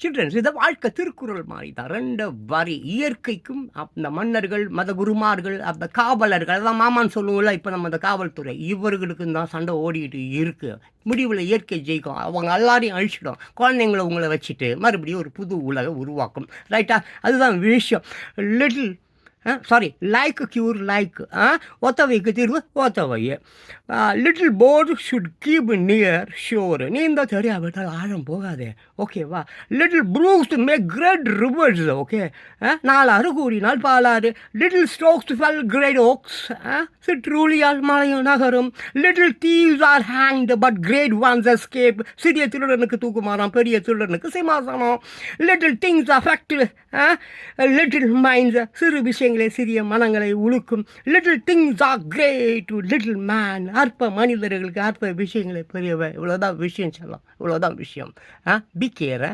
Children's இத வாழ்க்கை திருக்குறள் மாரி தான். 2 வரி. இயற்கைக்கும் அந்த மன்னர்கள், மத குருமார்கள், அந்த காவலர்கள் அதான் மாமான்னு சொல்லுவோம்ல, இப்ப நம்ம அந்த காவல்துறை. இவர்களுக்கும் தான் சண்டை ஓடிட்டு இருக்கு. முடிவுல இயற்கை ஜெயிக்கும். அவங்க எல்லாரையும் அழிச்சிடும். குழந்தைங்கள உங்கள வச்சுட்டு மறுபடியும் ஒரு புது உலக உருவாக்கும். ரைட்டா? அதுதான் விஷயம். Little sorry like cure like ஒத்தவைக்கு தீர்வு ஒத்தவை. லிட்டில் போர்டு ஷுட் கீப் நியர் ஷோர். நீந்த தெரியாவிட்டால் ஆழம் போகாதே. ஓகேவா? Little brooks make great rivers. Okay, நாலாறு கூடினால் பாலாறு. Little strokes fell great oaks. சிற்றூழியால் மலையும் நகரும். Little thieves are hanged but great ones escape. சிறிய திருடனுக்கு தூக்குமாறாம், பெரிய திருடனுக்கு சிம்மாசனம். Little things affect little minds. சிறு விஷயங்களே சிறிய மனங்களை உழுக்கும். Little things are great to little man. அற்ப மனிதர்களுக்கு அற்ப விஷயங்களே பெரியவை. இவ்வளோதான் விஷயம் சொல்லலாம். இவ்வளோதான் விஷயம். Be care.